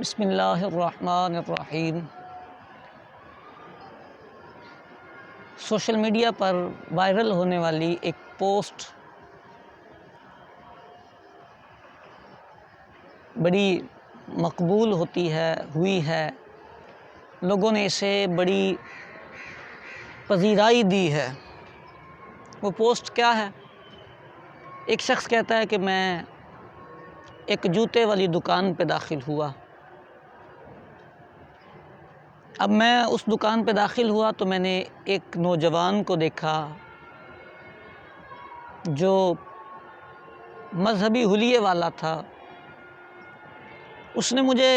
بسم اللہ الرحمن الرحیم۔ سوشل میڈیا پر وائرل ہونے والی ایک پوسٹ بڑی مقبول ہوئی ہے، لوگوں نے اسے بڑی پذیرائی دی ہے۔ وہ پوسٹ کیا ہے؟ ایک شخص کہتا ہے کہ میں ایک جوتے والی دکان پہ داخل ہوا۔ اب میں اس دکان پہ داخل ہوا تو میں نے ایک نوجوان کو دیکھا جو مذہبی حلیے والا تھا۔ اس نے مجھے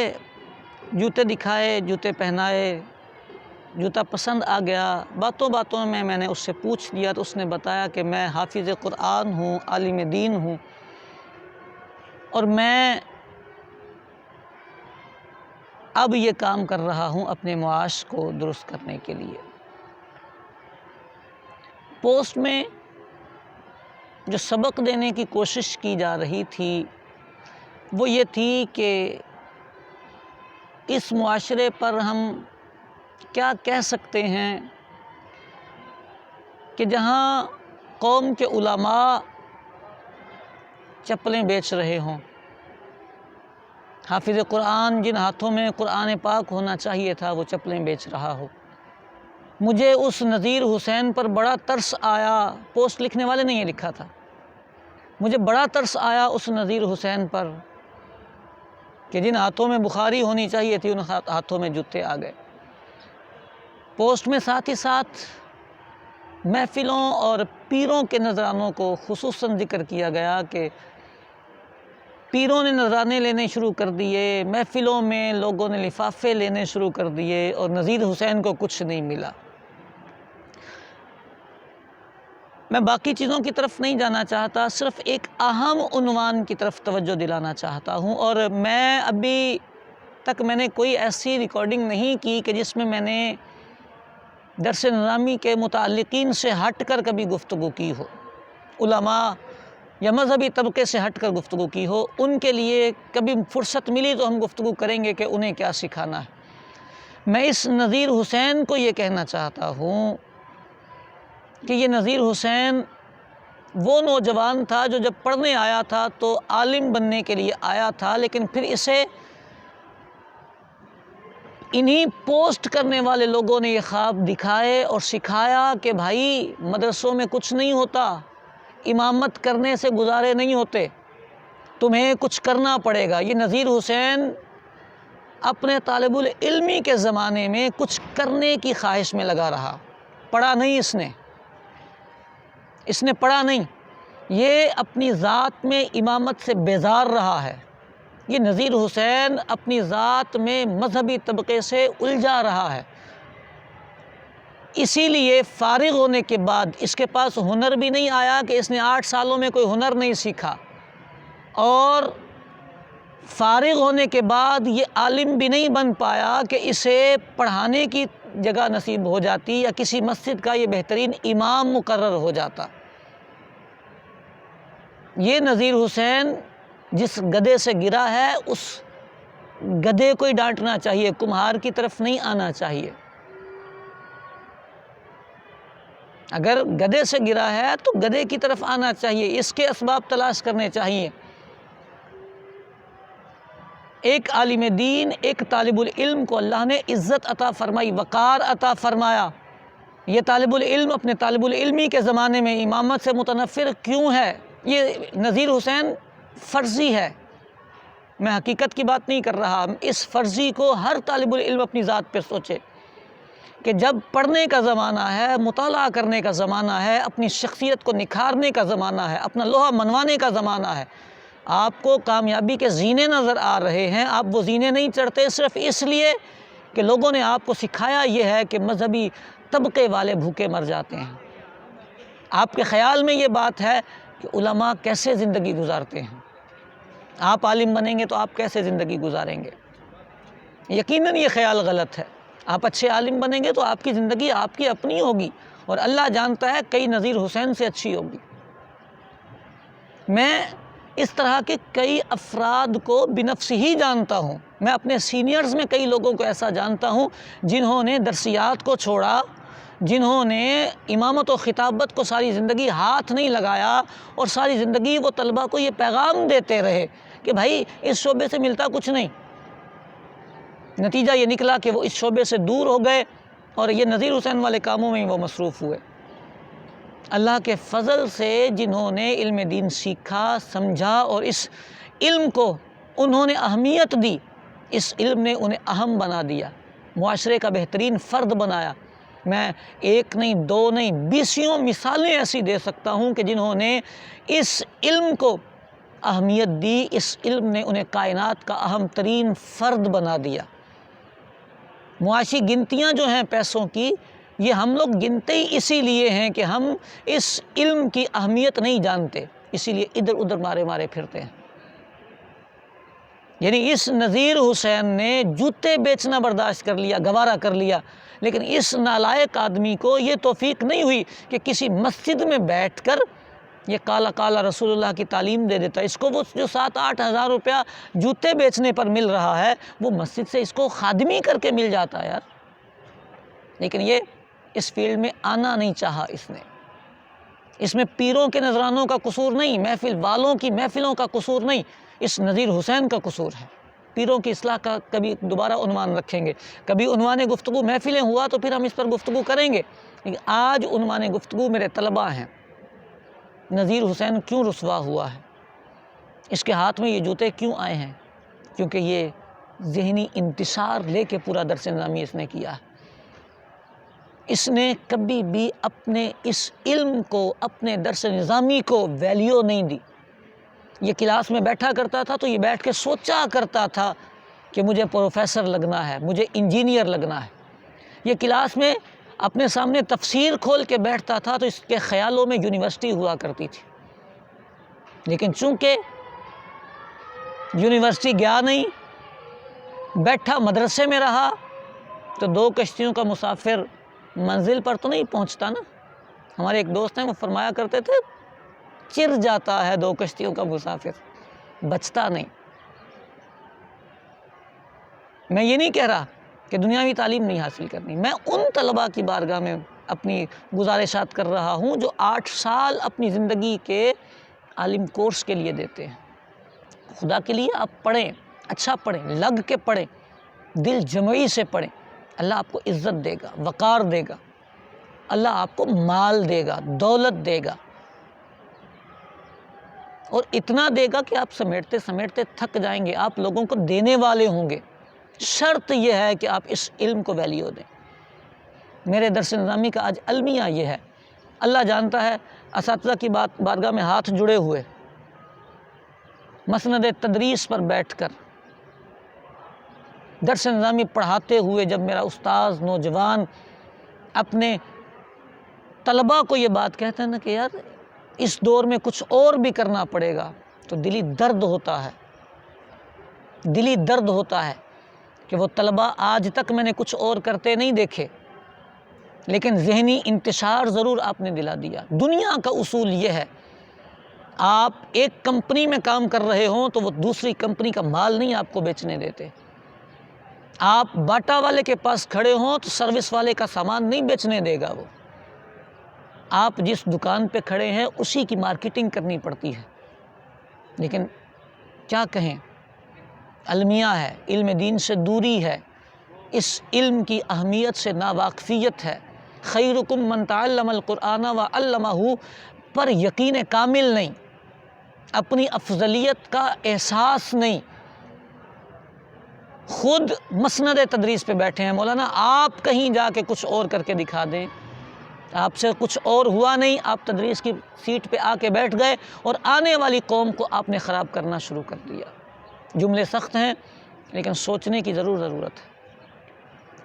جوتے دکھائے، جوتے پہنائے، جوتا پسند آ گیا۔ باتوں میں نے اس سے پوچھ لیا تو اس نے بتایا کہ میں حافظ قرآن ہوں، عالم دین ہوں، اور میں اب یہ کام کر رہا ہوں اپنے معاش کو درست کرنے کے لیے۔ پوسٹ میں جو سبق دینے کی کوشش کی جا رہی تھی وہ یہ تھی کہ اس معاشرے پر ہم کیا کہہ سکتے ہیں کہ جہاں قوم کے علماء چپلیں بیچ رہے ہوں، حافظ قرآن جن ہاتھوں میں قرآن پاک ہونا چاہیے تھا وہ چپلیں بیچ رہا ہو۔ مجھے اس نذیر حسین پر بڑا ترس آیا۔ پوسٹ لکھنے والے نے یہ لکھا تھا، مجھے بڑا ترس آیا اس نذیر حسین پر کہ جن ہاتھوں میں بخاری ہونی چاہیے تھی ان ہاتھوں میں جوتے آ گئے۔ پوسٹ میں ساتھ ہی ساتھ محفلوں اور پیروں کے نذرانوں کو خصوصاً ذکر کیا گیا کہ پیروں نے نذرانے لینے شروع کر دیے، محفلوں میں لوگوں نے لفافے لینے شروع کر دیے اور نذیر حسین کو کچھ نہیں ملا۔ میں باقی چیزوں کی طرف نہیں جانا چاہتا، صرف ایک اہم عنوان کی طرف توجہ دلانا چاہتا ہوں، اور میں ابھی تک میں نے کوئی ایسی ریکارڈنگ نہیں کی کہ جس میں میں نے درس نظامی کے متعلقین سے ہٹ کر کبھی گفتگو کی ہو، علماء یا مذہبی طبقے سے ہٹ کر گفتگو کی ہو۔ ان کے لیے کبھی فرصت ملی تو ہم گفتگو کریں گے کہ انہیں کیا سکھانا ہے۔ میں اس نذیر حسین کو یہ کہنا چاہتا ہوں کہ یہ نذیر حسین وہ نوجوان تھا جو جب پڑھنے آیا تھا تو عالم بننے کے لیے آیا تھا، لیکن پھر اسے انہی پوسٹ کرنے والے لوگوں نے یہ خواب دکھائے اور سکھایا کہ بھائی مدرسوں میں کچھ نہیں ہوتا، امامت کرنے سے گزارے نہیں ہوتے، تمہیں کچھ کرنا پڑے گا۔ یہ نذیر حسین اپنے طالب العلمی کے زمانے میں کچھ کرنے کی خواہش میں لگا رہا، پڑھا نہیں اس نے پڑھا نہیں، یہ اپنی ذات میں امامت سے بیزار رہا ہے۔ یہ نذیر حسین اپنی ذات میں مذہبی طبقے سے الجھا رہا ہے، اسی لیے فارغ ہونے کے بعد اس کے پاس ہنر بھی نہیں آیا کہ اس نے 8 سالوں میں کوئی ہنر نہیں سیکھا، اور فارغ ہونے کے بعد یہ عالم بھی نہیں بن پایا کہ اسے پڑھانے کی جگہ نصیب ہو جاتی یا کسی مسجد کا یہ بہترین امام مقرر ہو جاتا۔ یہ نذیر حسین جس گدھے سے گرا ہے اس گدھے کو ہی ڈانٹنا چاہیے، کمہار کی طرف نہیں آنا چاہیے۔ اگر گدھے سے گرا ہے تو گدھے کی طرف آنا چاہیے، اس کے اسباب تلاش کرنے چاہیے۔ ایک عالم دین، ایک طالب العلم کو اللہ نے عزت عطا فرمائی، وقار عطا فرمایا۔ یہ طالب العلم اپنے طالب العلمی کے زمانے میں امامت سے متنفر کیوں ہے؟ یہ نذیر حسین فرضی ہے، میں حقیقت کی بات نہیں کر رہا۔ اس فرضی کو ہر طالب العلم اپنی ذات پہ سوچے کہ جب پڑھنے کا زمانہ ہے، مطالعہ کرنے کا زمانہ ہے، اپنی شخصیت کو نکھارنے کا زمانہ ہے، اپنا لوہا منوانے کا زمانہ ہے، آپ کو کامیابی کے زینے نظر آ رہے ہیں، آپ وہ زینے نہیں چڑھتے صرف اس لیے کہ لوگوں نے آپ کو سکھایا یہ ہے کہ مذہبی طبقے والے بھوکے مر جاتے ہیں۔ آپ کے خیال میں یہ بات ہے کہ علماء کیسے زندگی گزارتے ہیں، آپ عالم بنیں گے تو آپ کیسے زندگی گزاریں گے؟ یقیناً یہ خیال غلط ہے۔ آپ اچھے عالم بنیں گے تو آپ کی زندگی آپ کی اپنی ہوگی، اور اللہ جانتا ہے کئی نذیر حسین سے اچھی ہوگی۔ میں اس طرح کے کئی افراد کو بنفس ہی جانتا ہوں۔ میں اپنے سینئرز میں کئی لوگوں کو ایسا جانتا ہوں جنہوں نے درسیات کو چھوڑا، جنہوں نے امامت و خطابت کو ساری زندگی ہاتھ نہیں لگایا، اور ساری زندگی وہ طلبہ کو یہ پیغام دیتے رہے کہ بھائی اس شعبے سے ملتا کچھ نہیں۔ نتیجہ یہ نکلا کہ وہ اس شعبے سے دور ہو گئے اور یہ نذیر حسین والے کاموں میں وہ مصروف ہوئے۔ اللہ کے فضل سے جنہوں نے علم دین سیکھا، سمجھا، اور اس علم کو انہوں نے اہمیت دی، اس علم نے انہیں اہم بنا دیا، معاشرے کا بہترین فرد بنایا۔ میں ایک نہیں، دو نہیں، بیسیوں مثالیں ایسی دے سکتا ہوں کہ جنہوں نے اس علم کو اہمیت دی، اس علم نے انہیں کائنات کا اہم ترین فرد بنا دیا۔ معاشی گنتیاں جو ہیں پیسوں کی، یہ ہم لوگ گنتے ہی اسی لیے ہیں کہ ہم اس علم کی اہمیت نہیں جانتے، اسی لیے ادھر ادھر مارے مارے پھرتے ہیں۔ یعنی اس نذیر حسین نے جوتے بیچنا برداشت کر لیا، گوارا کر لیا، لیکن اس نالائق آدمی کو یہ توفیق نہیں ہوئی کہ کسی مسجد میں بیٹھ کر یہ کالا کالا رسول اللہ کی تعلیم دے دیتا۔ اس کو وہ جو 7-8 ہزار روپیہ جوتے بیچنے پر مل رہا ہے، وہ مسجد سے اس کو خادمی کر کے مل جاتا ہے یار۔ لیکن یہ اس فیلڈ میں آنا نہیں چاہا اس نے۔ اس میں پیروں کے نذرانوں کا قصور نہیں، محفل والوں کی محفلوں کا قصور نہیں، اس نذیر حسین کا قصور ہے۔ پیروں کی اصلاح کا کبھی دوبارہ عنوان رکھیں گے، کبھی عنوان گفتگو محفلیں ہوا تو پھر ہم اس پر گفتگو کریں گے، لیکن آج عنوان گفتگو میرے طلباء ہیں۔ نذیر حسین کیوں رسوا ہوا ہے؟ اس کے ہاتھ میں یہ جوتے کیوں آئے ہیں؟ کیونکہ یہ ذہنی انتشار لے کے پورا درس نظامی اس نے کیا ہے۔ اس نے کبھی بھی اپنے اس علم کو، اپنے درس نظامی کو ویلیو نہیں دی۔ یہ کلاس میں بیٹھا کرتا تھا تو یہ بیٹھ کے سوچا کرتا تھا کہ مجھے پروفیسر لگنا ہے، مجھے انجینئر لگنا ہے۔ یہ کلاس میں اپنے سامنے تفسیر کھول کے بیٹھتا تھا تو اس کے خیالوں میں یونیورسٹی ہوا کرتی تھی، لیکن چونکہ یونیورسٹی گیا نہیں، بیٹھا مدرسے میں رہا، تو 2 کشتیوں کا مسافر منزل پر تو نہیں پہنچتا نا۔ ہمارے ایک دوست ہیں، وہ فرمایا کرتے تھے چر جاتا ہے 2 کشتیوں کا مسافر، بچتا نہیں۔ میں یہ نہیں کہہ رہا کہ دنیاوی تعلیم نہیں حاصل کرنی، میں ان طلباء کی بارگاہ میں اپنی گزارشات کر رہا ہوں جو 8 سال اپنی زندگی کے عالم کورس کے لیے دیتے ہیں۔ خدا کے لیے آپ پڑھیں، اچھا پڑھیں، لگ کے پڑھیں، دل جمعی سے پڑھیں، اللہ آپ کو عزت دے گا، وقار دے گا، اللہ آپ کو مال دے گا، دولت دے گا، اور اتنا دے گا کہ آپ سمیٹتے سمیٹتے تھک جائیں گے، آپ لوگوں کو دینے والے ہوں گے۔ شرط یہ ہے کہ آپ اس علم کو ویلیو دیں۔ میرے درس نظامی کا آج المیہ یہ ہے، اللہ جانتا ہے اساتذہ کی بارگاہ میں ہاتھ جڑے ہوئے، مسند تدریس پر بیٹھ کر درس نظامی پڑھاتے ہوئے، جب میرا استاذ نوجوان اپنے طلباء کو یہ بات کہتے ہیں نا کہ یار اس دور میں کچھ اور بھی کرنا پڑے گا، تو دلی درد ہوتا ہے، دلی درد ہوتا ہے کہ وہ طلباء آج تک میں نے کچھ اور کرتے نہیں دیکھے، لیکن ذہنی انتشار ضرور آپ نے دلا دیا۔ دنیا کا اصول یہ ہے، آپ ایک کمپنی میں کام کر رہے ہوں تو وہ دوسری کمپنی کا مال نہیں آپ کو بیچنے دیتے۔ آپ باٹا والے کے پاس کھڑے ہوں تو سروس والے کا سامان نہیں بیچنے دے گا وہ۔ آپ جس دکان پہ کھڑے ہیں اسی کی مارکیٹنگ کرنی پڑتی ہے۔ لیکن کیا کہیں، المیہ ہے، علم دین سے دوری ہے، اس علم کی اہمیت سے ناواقفیت ہے۔ خیرکم من تعلم القرآن وعلمہ پر یقین کامل نہیں، اپنی افضلیت کا احساس نہیں۔ خود مسند تدریس پہ بیٹھے ہیں مولانا، آپ کہیں جا کے کچھ اور کر کے دکھا دیں۔ آپ سے کچھ اور ہوا نہیں، آپ تدریس کی سیٹ پہ آ کے بیٹھ گئے اور آنے والی قوم کو آپ نے خراب کرنا شروع کر دیا۔ جملے سخت ہیں لیکن سوچنے کی ضرورت ہے۔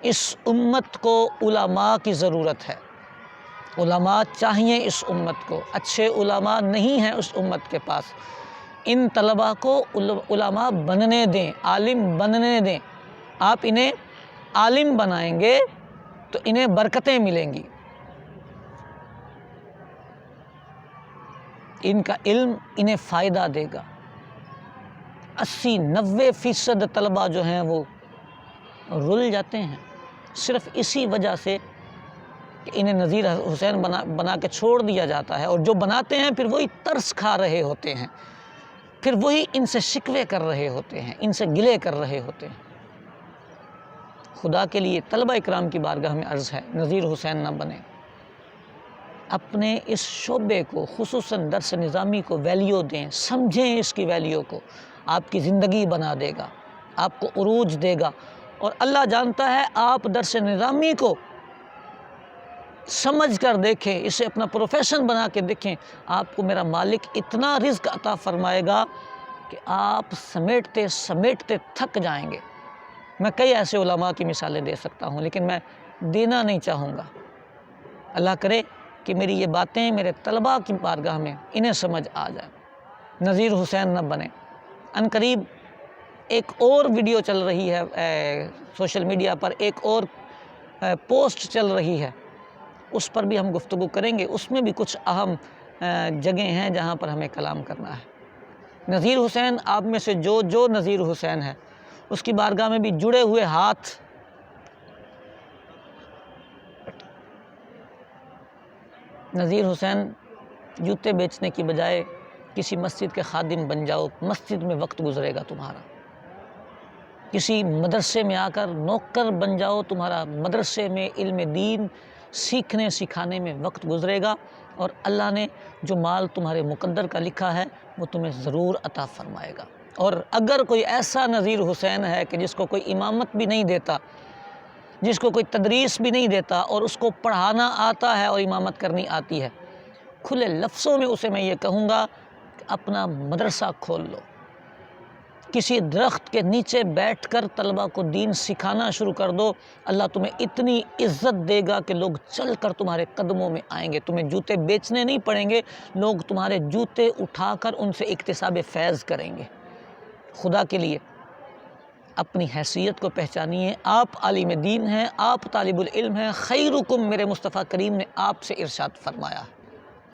اس امت کو علماء کی ضرورت ہے، علماء چاہیے اس امت کو، اچھے علماء نہیں ہیں اس امت کے پاس۔ ان طلباء کو علماء بننے دیں، عالم بننے دیں۔ آپ انہیں عالم بنائیں گے تو انہیں برکتیں ملیں گی، ان کا علم انہیں فائدہ دے گا۔ 80-90% طلبہ جو ہیں وہ رل جاتے ہیں صرف اسی وجہ سے کہ انہیں نذیر حسین بنا کے چھوڑ دیا جاتا ہے، اور جو بناتے ہیں پھر وہی ترس کھا رہے ہوتے ہیں، پھر وہی ان سے شکوے کر رہے ہوتے ہیں، ان سے گلے کر رہے ہوتے ہیں۔ خدا کے لیے طلبہ اکرام کی بارگاہ میں عرض ہے، نذیر حسین نہ بنیں، اپنے اس شعبے کو خصوصاً درس نظامی کو ویلیو دیں، سمجھیں اس کی ویلیو کو، آپ کی زندگی بنا دے گا، آپ کو عروج دے گا، اور اللہ جانتا ہے آپ درس نظامی کو سمجھ کر دیکھیں، اسے اپنا پروفیشن بنا کے دیکھیں، آپ کو میرا مالک اتنا رزق عطا فرمائے گا کہ آپ سمیٹتے سمیٹتے تھک جائیں گے۔ میں کئی ایسے علماء کی مثالیں دے سکتا ہوں لیکن میں دینا نہیں چاہوں گا۔ اللہ کرے کہ میری یہ باتیں میرے طلباء کی بارگاہ میں انہیں سمجھ آ جائے۔ نذیر حسین نہ بنے۔ ان قریب ایک اور ویڈیو چل رہی ہے سوشل میڈیا پر، ایک اور پوسٹ چل رہی ہے، اس پر بھی ہم گفتگو کریں گے۔ اس میں بھی کچھ اہم جگہیں ہیں جہاں پر ہمیں کلام کرنا ہے۔ نذیر حسین آپ میں سے جو نذیر حسین ہے اس کی بارگاہ میں بھی جڑے ہوئے ہاتھ نذیر حسین جوتے بیچنے کی بجائے کسی مسجد کے خادم بن جاؤ، مسجد میں وقت گزرے گا تمہارا۔ کسی مدرسے میں آ کر نوکر بن جاؤ، تمہارا مدرسے میں علم دین سیکھنے سکھانے میں وقت گزرے گا، اور اللہ نے جو مال تمہارے مقدر کا لکھا ہے وہ تمہیں ضرور عطا فرمائے گا۔ اور اگر کوئی ایسا نذیر حسین ہے کہ جس کو کوئی امامت بھی نہیں دیتا، جس کو کوئی تدریس بھی نہیں دیتا، اور اس کو پڑھانا آتا ہے اور امامت کرنی آتی ہے، کھلے لفظوں میں اسے میں یہ کہوں گا کہ اپنا مدرسہ کھول لو، کسی درخت کے نیچے بیٹھ کر طلبہ کو دین سکھانا شروع کر دو، اللہ تمہیں اتنی عزت دے گا کہ لوگ چل کر تمہارے قدموں میں آئیں گے، تمہیں جوتے بیچنے نہیں پڑیں گے، لوگ تمہارے جوتے اٹھا کر ان سے اکتساب فیض کریں گے۔ خدا کے لیے اپنی حیثیت کو پہچانیے، آپ عالم دین ہیں، آپ طالب العلم ہیں، خیرکم میرے مصطفیٰ کریم نے آپ سے ارشاد فرمایا ہے۔